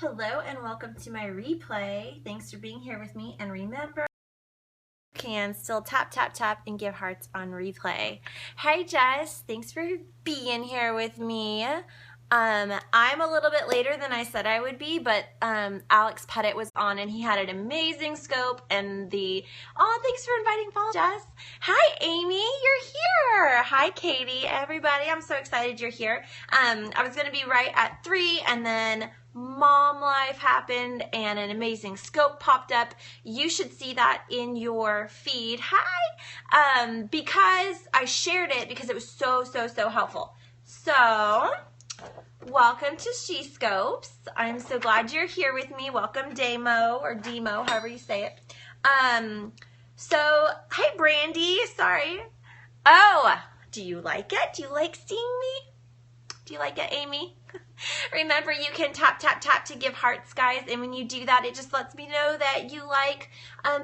Hello and welcome to my replay. Thanks for being here with me, and remember, you can still tap and give hearts on replay. Hi Jess, thanks for being here with me. I'm a little bit later than I said I would be, but Alex Pettit was on and he had an amazing scope and thanks for inviting Paul, Jess. Hi Amy, you're here. Hi Katie, everybody. I'm so excited you're here. I was gonna be right at 3 and then mom life happened and an amazing scope popped up. You should see that in your feed. Hi, because I shared it because it was so helpful. So welcome to Shescopes. I'm so glad you're here with me. Welcome Demo or Demo, however you say it. Hi Brandy, sorry. Oh, do you like it? Do you like seeing me? Do you like it, Amy? Remember, you can tap to give hearts, guys, and when you do that, it just lets me know that you like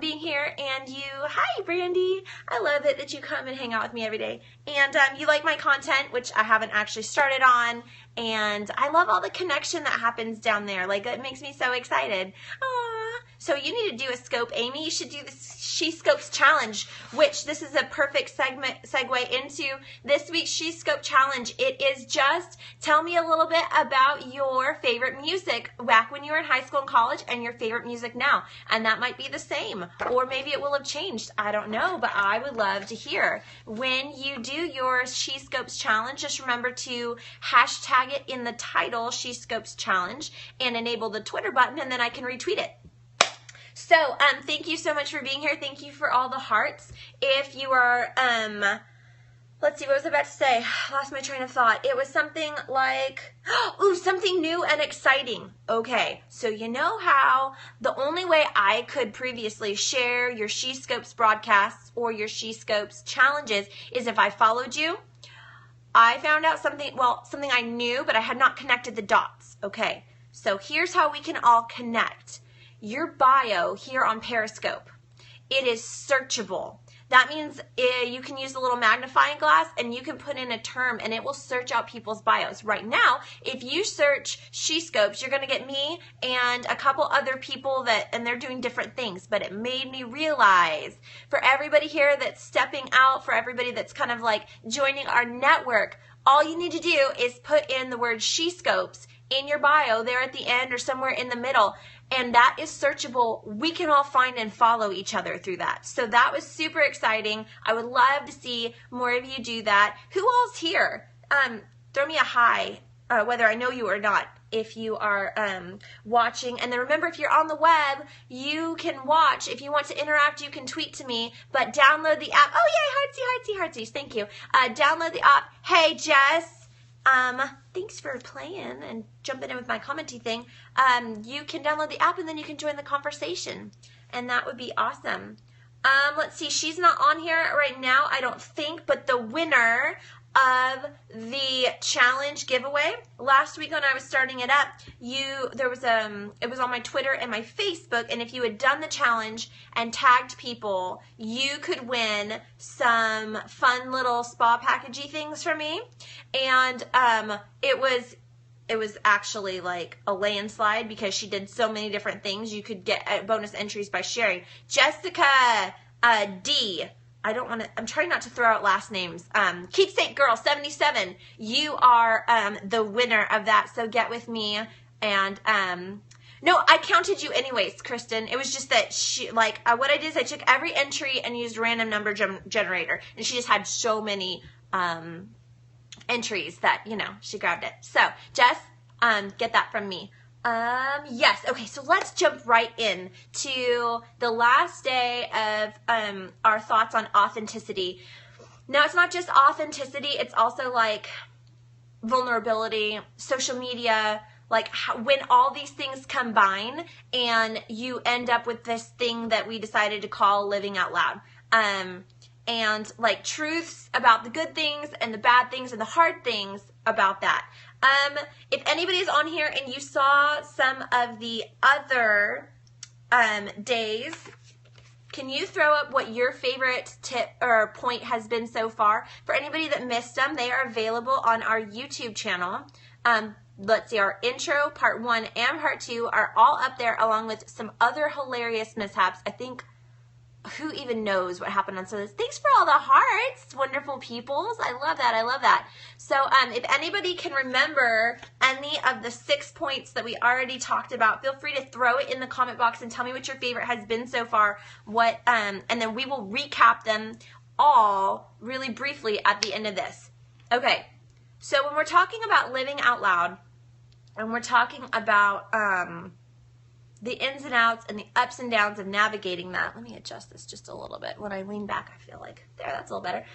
being here, and hi Brandy, I love it that you come and hang out with me every day, and you like my content, which I haven't actually started on, and I love all the connection that happens down there. Like, it makes me so excited. Aww. So you need to do a scope, Amy. You should do the Shescopes challenge, which this is a perfect segue into this week's Shescope challenge. It is just tell me a little bit about your favorite music back when you were in high school and college and your favorite music now. And that might be the same, or maybe it will have changed. I don't know, but I would love to hear. When you do your Shescopes challenge, just remember to hashtag it in the title, Shescopes challenge, and enable the Twitter button, and then I can retweet it. So, thank you so much for being here. Thank you for all the hearts. If you are, let's see, what was I about to say? Lost my train of thought. It was something like, something new and exciting. Okay, so you know how the only way I could previously share your Shescopes broadcasts or your Shescopes challenges is if I followed you. I found out something I knew, but I had not connected the dots. Okay, so here's how we can all connect. Your bio here on Periscope, it is searchable. That means you can use a little magnifying glass and you can put in a term and it will search out people's bios. Right now, if you search Shescopes, you're going to get me and a couple other people and they're doing different things. But it made me realize for everybody here that's stepping out, for everybody that's kind of like joining our network, all you need to do is put in the word Shescopes in your bio there at the end or somewhere in the middle. And that is searchable. We can all find and follow each other through that. So that was super exciting. I would love to see more of you do that. Who all's here? Throw me a hi, whether I know you or not, if you are watching. And then remember, if you're on the web, you can watch. If you want to interact, you can tweet to me. But download the app. Oh, yay, heartsy. Thank you. Download the app. Hey, Jess. Thanks for playing and jumping in with my commenty thing. You can download the app and then you can join the conversation. And that would be awesome. Let's see, she's not on here right now, I don't think, but the winner of the challenge giveaway last week when I was starting it up, it was on my Twitter and my Facebook, and if you had done the challenge and tagged people, you could win some fun little spa packagey things from me. And it was actually like a landslide because she did so many different things. You could get bonus entries by sharing. Jessica D. I'm trying not to throw out last names. Keepsake Girl 77. You are the winner of that. So get with me. And no, I counted you anyways, Kristen. It was just that what I did is I took every entry and used random number generator, and she just had so many entries that she grabbed it. So Jess, get that from me. Yes. Okay. So let's jump right in to the last day of our thoughts on authenticity. Now, it's not just authenticity. It's also like vulnerability, social media, like when all these things combine and you end up with this thing that we decided to call living out loud. And like truths about the good things and the bad things and the hard things about that. If anybody's on here and you saw some of the other days, can you throw up what your favorite tip or point has been so far? For anybody that missed them, they are available on our YouTube channel. let's see, our intro, part 1 and part 2 are all up there, along with some other hilarious mishaps. I think, who even knows what happened on Sundays? Thanks for all the hearts, wonderful peoples. I love that. I love that. So if anybody can remember any of the 6 points that we already talked about, feel free to throw it in the comment box and tell me what your favorite has been so far. What and then we will recap them all really briefly at the end of this. Okay, so when we're talking about living out loud, and we're talking about the ins and outs and the ups and downs of navigating that. Let me adjust this just a little bit. When I lean back, I feel like, there, that's a little better.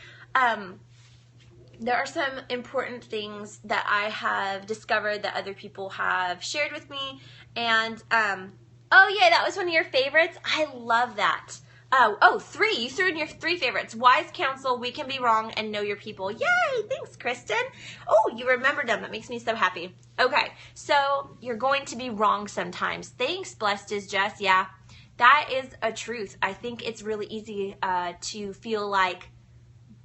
There are some important things that I have discovered that other people have shared with me. And, oh yeah, that was one of your favorites. I love that. Oh, 3. You threw in your 3 favorites. Wise counsel, we can be wrong, and know your people. Yay! Thanks, Kristen. Oh, you remembered them. That makes me so happy. Okay, so you're going to be wrong sometimes. Thanks, Blessed is Jess. Yeah, that is a truth. I think it's really easy to feel like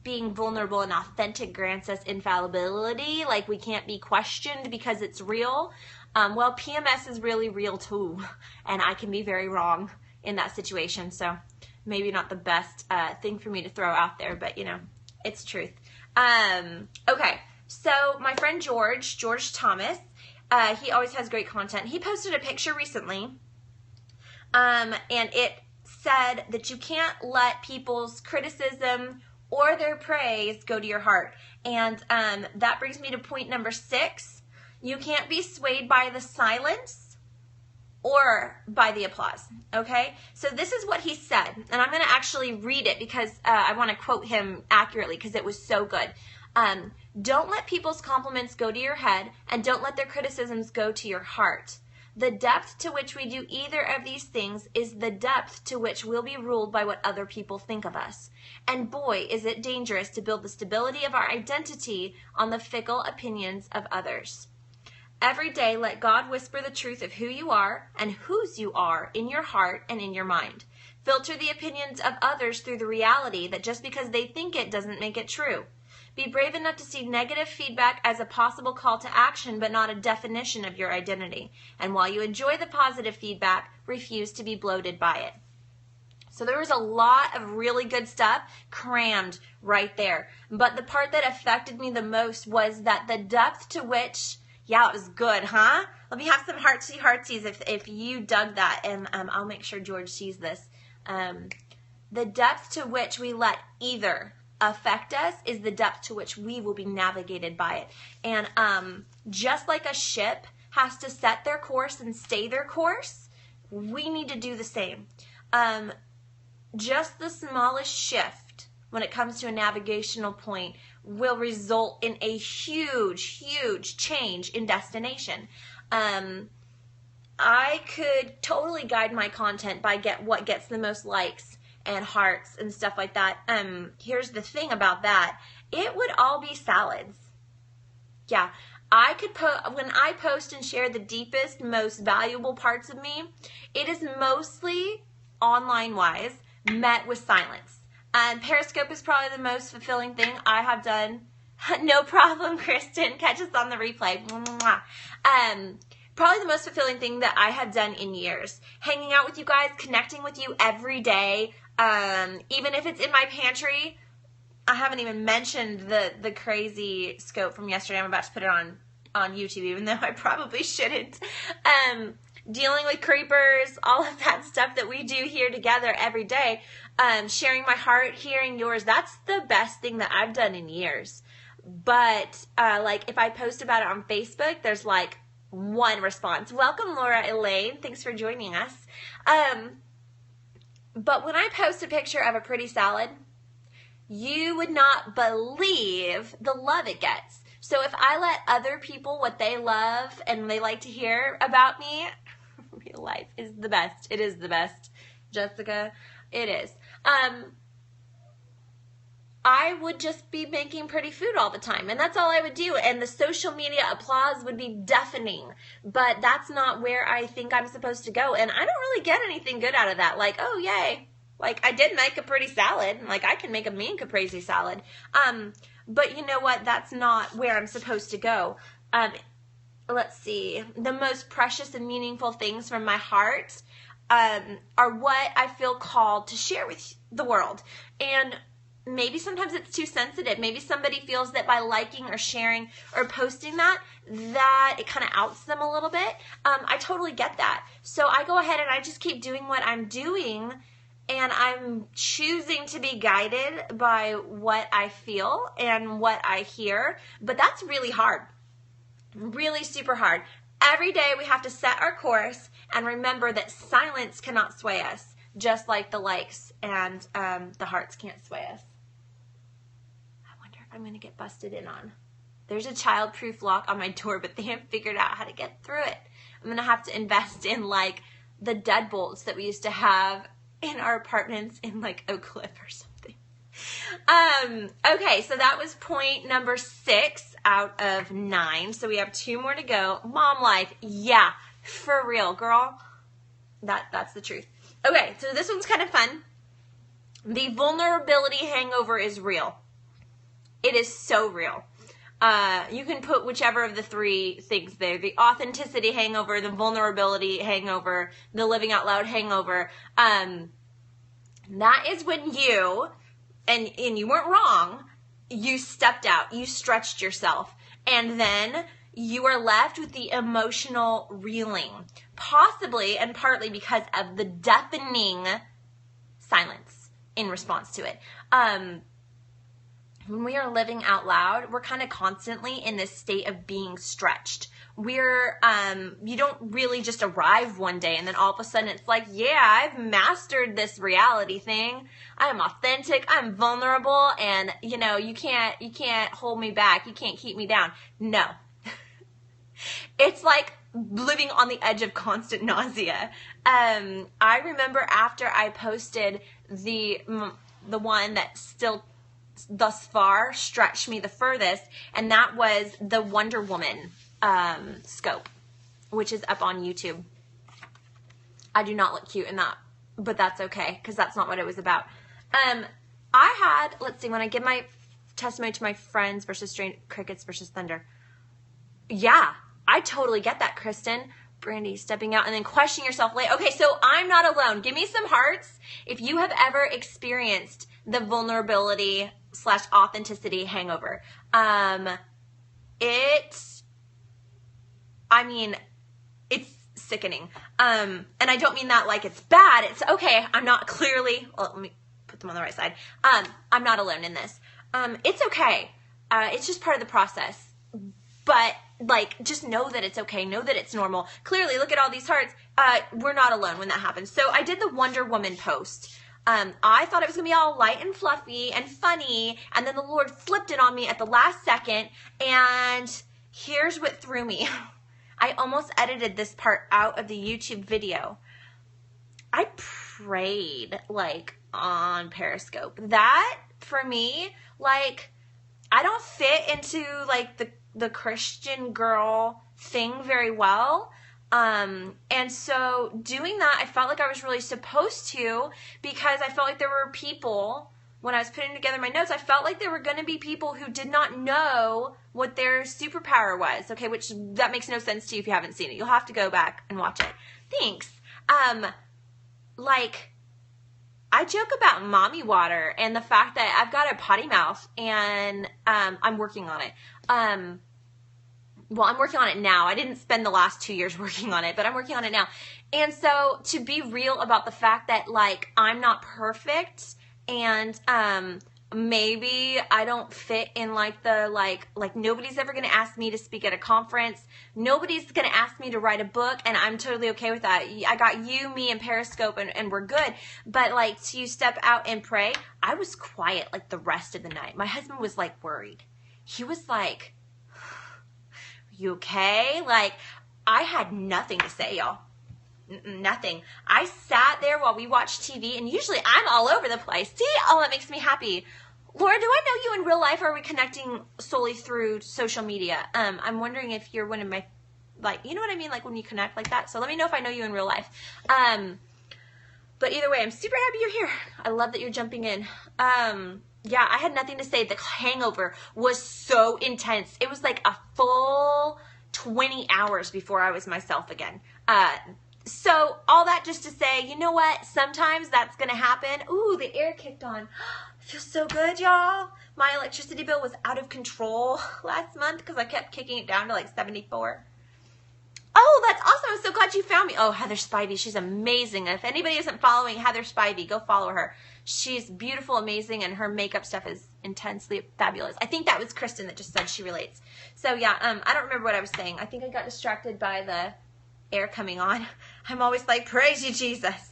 being vulnerable and authentic grants us infallibility, like we can't be questioned because it's real. Well, PMS is really real too, and I can be very wrong in that situation, so maybe not the best thing for me to throw out there, but you know, it's truth. Okay, so my friend George Thomas, he always has great content. He posted a picture recently, and it said that you can't let people's criticism or their praise go to your heart. And that brings me to point number 6. You can't be swayed by the silence or by the applause, okay? So this is what he said, and I'm going to actually read it because I want to quote him accurately because it was so good. Don't let people's compliments go to your head, and don't let their criticisms go to your heart. The depth to which we do either of these things is the depth to which we'll be ruled by what other people think of us. And boy, is it dangerous to build the stability of our identity on the fickle opinions of others. Every day, let God whisper the truth of who you are and whose you are in your heart and in your mind. Filter the opinions of others through the reality that just because they think it doesn't make it true. Be brave enough to see negative feedback as a possible call to action, but not a definition of your identity. And while you enjoy the positive feedback, refuse to be bloated by it. So there was a lot of really good stuff crammed right there. But the part that affected me the most was that the depth to which, yeah, it was good, huh? Let me have some heartsies if you dug that, and I'll make sure George sees this. The depth to which we let either affect us is the depth to which we will be navigated by it. And just like a ship has to set their course and stay their course, we need to do the same. Just the smallest shift when it comes to a navigational point will result in a huge, huge change in destination. I could totally guide my content by what gets the most likes and hearts and stuff like that. Here's the thing about that. It would all be salads. Yeah, I could when I post and share the deepest, most valuable parts of me, it is mostly online-wise met with silence. Periscope is probably the most fulfilling thing I have done. No problem, Kristen. Catch us on the replay. Probably the most fulfilling thing that I have done in years. Hanging out with you guys, connecting with you every day. Even if it's in my pantry. I haven't even mentioned the crazy scope from yesterday. I'm about to put it on YouTube, even though I probably shouldn't. Dealing with creepers, all of that stuff that we do here together every day. Sharing my heart, hearing yours. That's the best thing that I've done in years. But like if I post about it on Facebook, there's like one response. Welcome, Laura Elaine. Thanks for joining us. But when I post a picture of a pretty salad, you would not believe the love it gets. So if I let other people what they love and they like to hear about me, real life is the best. It is the best. Jessica, it is. I would just be making pretty food all the time, and that's all I would do, and the social media applause would be deafening, but that's not where I think I'm supposed to go, and I don't really get anything good out of that, like, oh, yay, like, I did make a pretty salad, like, I can make a mean caprese salad, but you know what, that's not where I'm supposed to go. let's see, the most precious and meaningful things from my heart are what I feel called to share with the world. And maybe sometimes it's too sensitive. Maybe somebody feels that by liking or sharing or posting that it kind of outs them a little bit. I totally get that. So I go ahead and I just keep doing what I'm doing, and I'm choosing to be guided by what I feel and what I hear. But that's really hard. Really super hard. Every day we have to set our course and remember that silence cannot sway us, just like the likes and the hearts can't sway us. I wonder if I'm going to get busted in on. There's a child-proof lock on my door, but they haven't figured out how to get through it. I'm going to have to invest in like the deadbolts that we used to have in our apartments in like Oak Cliff or something. Okay, so that was point number 6 out of 9. So we have 2 more to go. Mom life. Yeah, for real, girl. That's the truth. Okay, so this one's kind of fun. The vulnerability hangover is real. It is so real. You can put whichever of the 3 things there. The authenticity hangover, the vulnerability hangover, the living out loud hangover. That is when you, and you weren't wrong, you stepped out, you stretched yourself, and then you are left with the emotional reeling, possibly and partly because of the deafening silence in response to it. When we are living out loud, we're kind of constantly in this state of being stretched. We're, you don't really just arrive one day and then all of a sudden it's like, yeah, I've mastered this reality thing. I am authentic. I'm vulnerable. And you know, you can't hold me back. You can't keep me down. No. It's like living on the edge of constant nausea. I remember after I posted the one that still thus far stretched me the furthest, and that was the Wonder Woman scope, which is up on YouTube. I do not look cute in that, but that's okay, because that's not what it was about. I had, let's see, when I give my testimony to my friends versus crickets versus thunder. Yeah, I totally get that, Kristen. Brandy, stepping out and then questioning yourself later. Okay, so I'm not alone. Give me some hearts if you have ever experienced the vulnerability / authenticity hangover. It's sickening. And I don't mean that like it's bad. It's okay. I'm not clearly, well, let me put them on the right side. I'm not alone in this. It's okay. It's just part of the process. But like, just know that it's okay. Know that it's normal. Clearly, look at all these hearts. We're not alone when that happens. So I did the Wonder Woman post. I thought it was going to be all light and fluffy and funny, and then the Lord flipped it on me at the last second, and here's what threw me. I almost edited this part out of the YouTube video. I prayed, like, on Periscope. That, for me, like, I don't fit into, like, the Christian girl thing very well. And so doing that, I felt like I was really supposed to, because I felt like there were people, when I was putting together my notes, I felt like there were going to be people who did not know what their superpower was. Okay, which that makes no sense to you if you haven't seen it. You'll have to go back and watch it. Thanks. Like, I joke about mommy water and the fact that I've got a potty mouth, and I'm working on it. Well, I'm working on it now. I didn't spend the last 2 years working on it, but I'm working on it now. And so to be real about the fact that, like, I'm not perfect, and maybe I don't fit in, like, the, like nobody's ever going to ask me to speak at a conference. Nobody's going to ask me to write a book, and I'm totally okay with that. I got you, me, and Periscope, and we're good. But, like, to step out and pray, I was quiet, like, the rest of the night. My husband was, like, worried. He was like, you okay? Like, I had nothing to say, y'all. Nothing. I sat there while we watched TV, and usually I'm all over the place. See? Oh, that makes me happy. Laura, do I know you in real life, or are we connecting solely through social media? I'm wondering if you're one of my, like, you know what I mean? Like, when you connect like that. So let me know if I know you in real life. But either way, I'm super happy you're here. I love that you're jumping in. Yeah, I had nothing to say. The hangover was so intense. It was like a full 20 hours before I was myself again. So all that just to say, you know what? Sometimes that's going to happen. Ooh, the air kicked on. It feels so good, y'all. My electricity bill was out of control last month because I kept kicking it down to like 74. Oh, that's awesome. I'm so glad you found me. Oh, Heather Spivey. She's amazing. And if anybody isn't following Heather Spivey, go follow her. She's beautiful, amazing, and her makeup stuff is intensely fabulous. I think that was Kristen that just said she relates. So, yeah, I don't remember what I was saying. I think I got distracted by the air coming on. I'm always like, praise you, Jesus.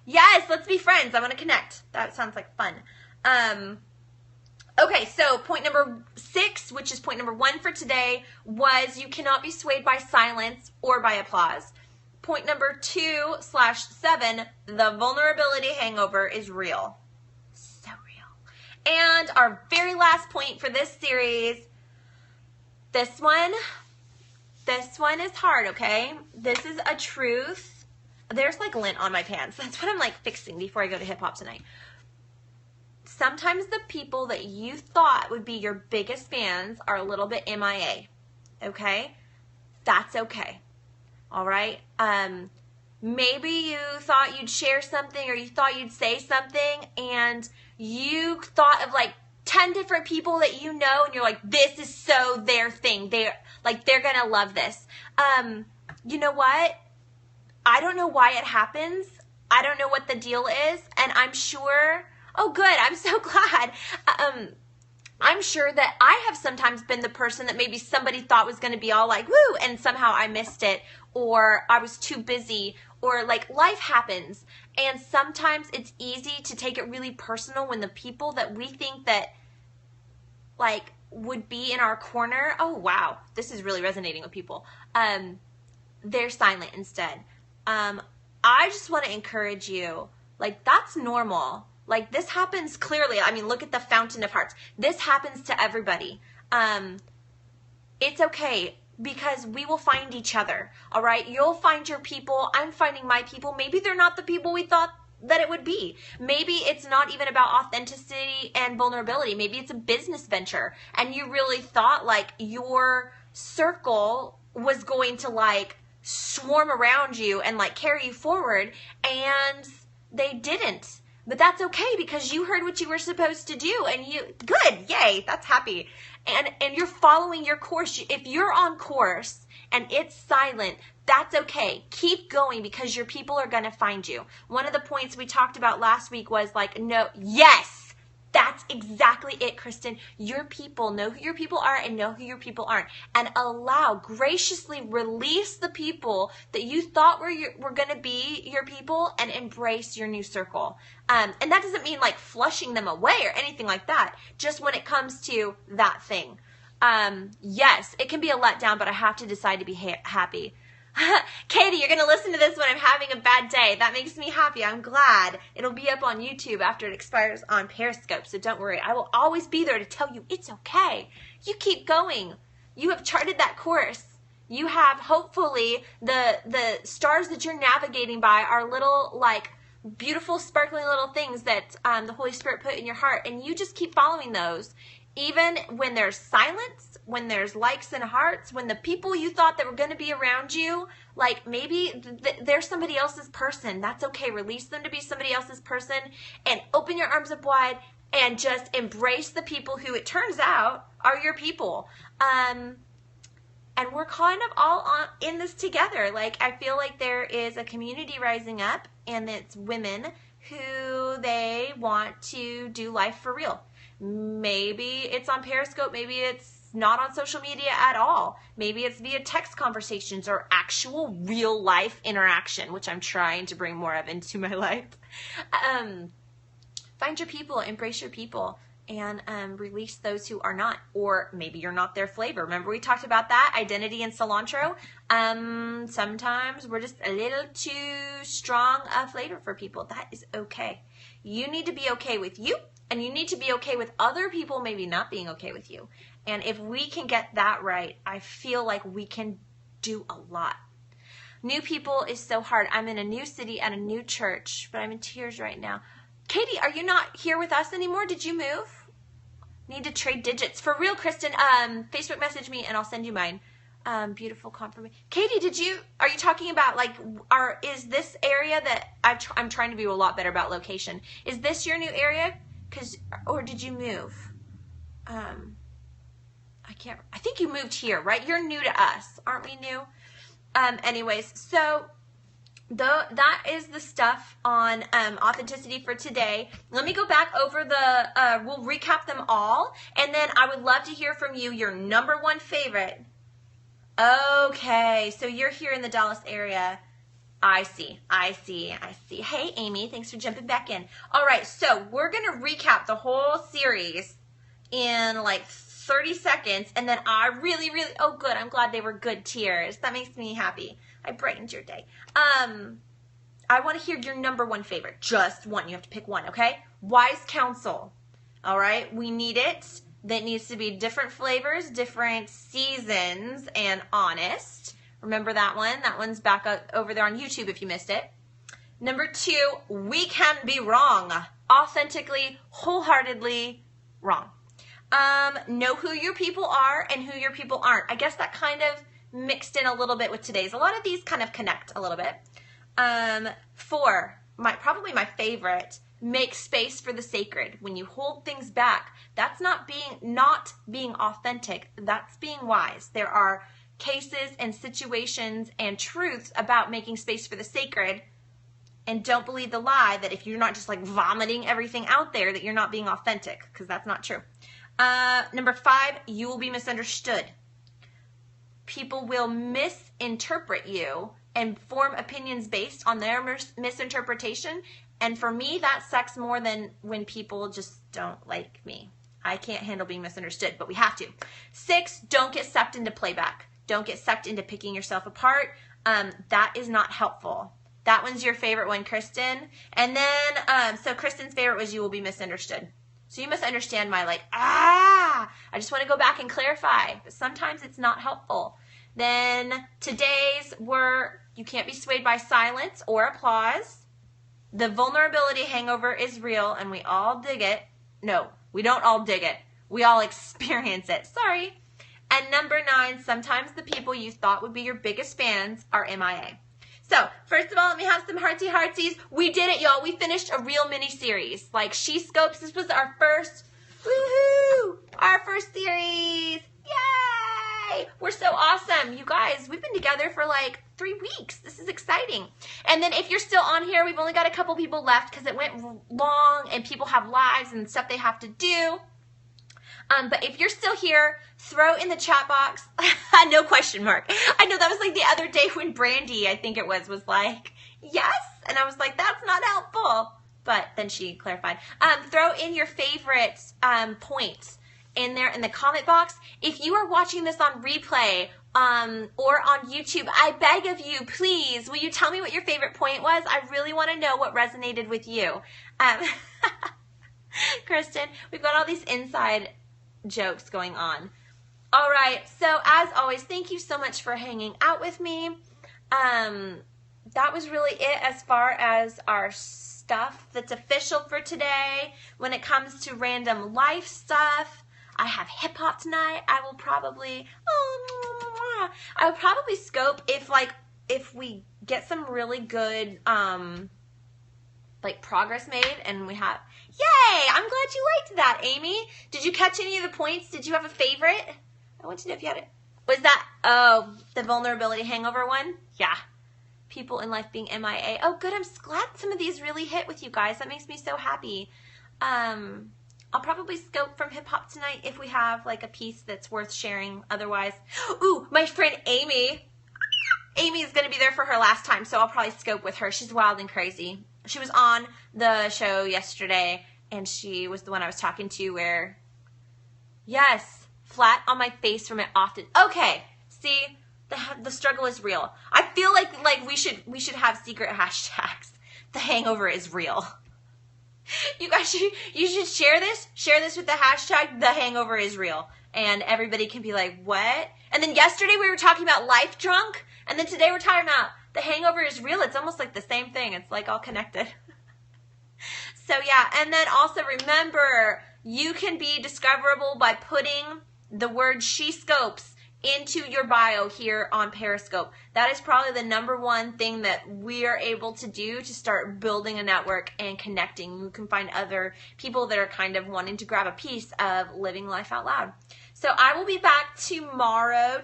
Yes, let's be friends. I want to connect. That sounds like fun. Okay, so point number 6, which is point number 1 for today, was you cannot be swayed by silence or by applause. Point number 2/7, the vulnerability hangover is real. So real. And our very last point for this series, this one is hard, okay? This is a truth. There's like lint on my pants. That's what I'm like fixing before I go to hip hop tonight. Sometimes the people that you thought would be your biggest fans are a little bit MIA, okay? That's okay, all right? Maybe you thought you'd share something or you thought you'd say something and you thought of like 10 different people that you know and you're like, this is so their thing. They're gonna love this. You know what? I don't know why it happens. I don't know what the deal is, and I'm sure... Oh, good. I'm so glad. I'm sure that I have sometimes been the person that maybe somebody thought was going to be all like, woo, and somehow I missed it, or I was too busy, or like life happens. And sometimes it's easy to take it really personal when the people that we think that like would be in our corner, oh, wow, this is really resonating with people. They're silent instead. I just want to encourage you, like, that's normal. Like, this happens clearly. I mean, look at the fountain of hearts. This happens to everybody. It's okay because we will find each other, all right? You'll find your people. I'm finding my people. Maybe they're not the people we thought that it would be. Maybe it's not even about authenticity and vulnerability. Maybe it's a business venture and you really thought, like, your circle was going to, like, swarm around you and, like, carry you forward, and they didn't. But that's okay because you heard what you were supposed to do and good, yay, that's happy. And you're following your course. If you're on course and it's silent, that's okay. Keep going because your people are going to find you. One of the points we talked about last week was like, no, yes, that's exactly it, Kristen. Your people, know who your people are and know who your people aren't. And graciously release the people that you thought were going to be your people and embrace your new circle. And that doesn't mean like flushing them away or anything like that. Just when it comes to that thing. Yes, it can be a letdown, but I have to decide to be happy. Katie, you're going to listen to this when I'm having a bad day. That makes me happy. I'm glad. It'll be up on YouTube after it expires on Periscope, so don't worry. I will always be there to tell you it's okay. You keep going. You have charted that course. You have, hopefully, the stars that you're navigating by are little, like, beautiful, sparkling little things that the Holy Spirit put in your heart, and you just keep following those. Even when there's silence, when there's likes and hearts, when the people you thought that were going to be around you, like maybe they're somebody else's person. That's okay. Release them to be somebody else's person and open your arms up wide and just embrace the people who it turns out are your people. And we're kind of all in this together. Like, I feel like there is a community rising up, and it's women who they want to do life for real. Maybe it's on Periscope. Maybe it's not on social media at all. Maybe it's via text conversations or actual real life interaction, which I'm trying to bring more of into my life. Find your people, embrace your people, and release those who are not. Or maybe you're not their flavor. Remember we talked about that, identity and cilantro? Sometimes we're just a little too strong a flavor for people. That is okay. You need to be okay with you. And you need to be okay with other people maybe not being okay with you. And if we can get that right, I feel like we can do a lot. New people is so hard. I'm in a new city at a new church, but I'm in tears right now. Katie, are you not here with us anymore? Did you move? Need to trade digits. For real, Kristen, Facebook message me and I'll send you mine. Beautiful confirmation. Katie, are you talking about like, is this area that I'm trying to be a lot better about location. Is this your new area? Or did you move? I think you moved here, right? You're new to us. Aren't we new? Anyways, so that is the stuff on authenticity for today. Let me go back over we'll recap them all, and then I would love to hear from you, your number one favorite. Okay, so you're here in the Dallas area. I see. Hey, Amy, thanks for jumping back in. All right, so we're going to recap the whole series in like 30 seconds, and then I really, oh good, I'm glad they were good tears. That makes me happy. I brightened your day. I want to hear your number one favorite. Just one. You have to pick one, okay? Wise counsel. All right, we need it. That needs to be different flavors, different seasons, and honest. Remember that one? That one's back over there on YouTube if you missed it. Number 2, we can be wrong. Authentically, wholeheartedly wrong. Know who your people are and who your people aren't. I guess that kind of mixed in a little bit with today's. A lot of these kind of connect a little bit. 4, probably my favorite, make space for the sacred. When you hold things back, that's not being authentic. That's being wise. There are cases and situations and truths about making space for the sacred. And don't believe the lie that if you're not just like vomiting everything out there, that you're not being authentic, because that's not true. Number 5, you will be misunderstood. People will misinterpret you and form opinions based on their misinterpretation. And for me, that sucks more than when people just don't like me. I can't handle being misunderstood, but we have to. 6, don't get sucked into playback. Don't get sucked into picking yourself apart. That is not helpful. That one's your favorite one, Kristen. And then, so Kristen's favorite was you will be misunderstood. So you must understand my I just want to go back and clarify. But sometimes it's not helpful. Then today's were, you can't be swayed by silence or applause. The vulnerability hangover is real and we all dig it. No, we don't all dig it. We all experience it. Sorry. And number 9, sometimes the people you thought would be your biggest fans are MIA. So, first of all, let me have some heartsies. We did it, y'all. We finished a real mini-series. Like Shescopes, this was our first, our first series. Yay! We're so awesome. You guys, we've been together for like 3 weeks. This is exciting. And then if you're still on here, we've only got a couple people left because it went long and people have lives and stuff they have to do. But if you're still here, throw in the chat box, no question mark. I know that was like the other day when Brandy, I think it was like, yes. And I was like, that's not helpful. But then she clarified. Throw in your favorite points in there in the comment box. If you are watching this on replay or on YouTube, I beg of you, please, will you tell me what your favorite point was? I really want to know what resonated with you. Kristen, we've got all these inside jokes going on. All right, so as always, thank you so much for hanging out with me. That was really it as far as our stuff that's official for today. When it comes to random life stuff, I have hip hop tonight. I will probably scope if we get some really good like progress made and we have. Yay! I'm glad you liked that, Amy. Did you catch any of the points? Did you have a favorite? I want to know if you had it. Was that, the vulnerability hangover one? Yeah. People in life being MIA. Oh, good. I'm glad some of these really hit with you guys. That makes me so happy. I'll probably scope from hip hop tonight if we have like a piece that's worth sharing. Otherwise, ooh, my friend Amy. Amy is going to be there for her last time, so I'll probably scope with her. She's wild and crazy. She was on the show yesterday, and she was the one I was talking to where, yes, flat on my face from it often. Okay, see, the struggle is real. I feel like we should have secret hashtags. The hangover is real. You guys, you should share this. Share this with the hashtag, the hangover is real. And everybody can be like, what? And then yesterday we were talking about life drunk, and then today we're talking about the hangover is real. It's almost like the same thing. It's like all connected. So yeah, and then also remember, you can be discoverable by putting the word Shescopes into your bio here on Periscope. That is probably the #1 thing that we are able to do to start building a network and connecting. You can find other people that are kind of wanting to grab a piece of living life out loud. So I will be back tomorrow.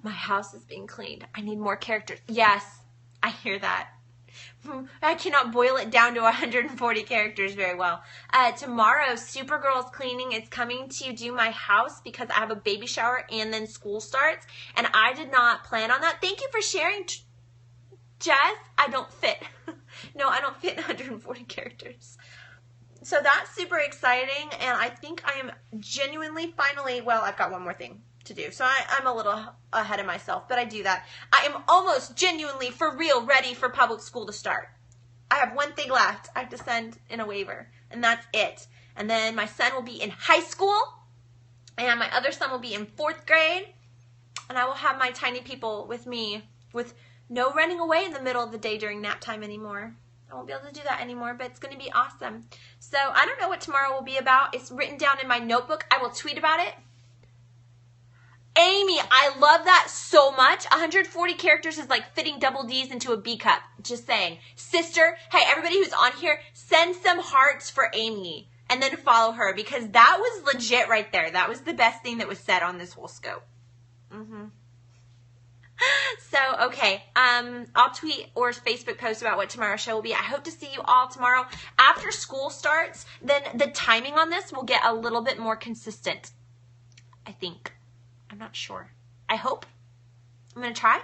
My house is being cleaned. I need more characters. Yes, I hear that. I cannot boil it down to 140 characters very well. Tomorrow, Supergirl's cleaning is coming to do my house because I have a baby shower and then school starts. And I did not plan on that. Thank you for sharing, Jess. I don't fit. No, I don't fit 140 characters. So that's super exciting. And I think I am genuinely finally, well, I've got one more thing to do. So I'm a little ahead of myself, but I do that. I am almost genuinely, for real, ready for public school to start. I have one thing left. I have to send in a waiver, and that's it. And then my son will be in high school, and my other son will be in 4th grade, and I will have my tiny people with me with no running away in the middle of the day during nap time anymore. I won't be able to do that anymore, but it's going to be awesome. So I don't know what tomorrow will be about. It's written down in my notebook. I will tweet about it. Amy, I love that so much. 140 characters is like fitting double D's into a B cup. Just saying. Sister, hey, everybody who's on here, send some hearts for Amy and then follow her because that was legit right there. That was the best thing that was said on this whole scope. So, okay, I'll tweet or Facebook post about what tomorrow's show will be. I hope to see you all tomorrow. After school starts, then the timing on this will get a little bit more consistent, I think. I'm not sure. I hope. I'm going to try.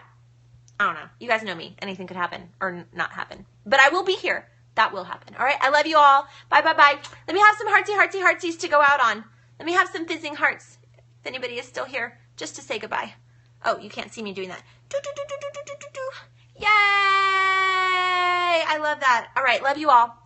I don't know. You guys know me. Anything could happen or not happen. But I will be here. That will happen. All right? I love you all. Bye, bye, bye. Let me have some heartsies to go out on. Let me have some fizzing hearts, if anybody is still here, just to say goodbye. Oh, you can't see me doing that. Yay! I love that. All right. Love you all.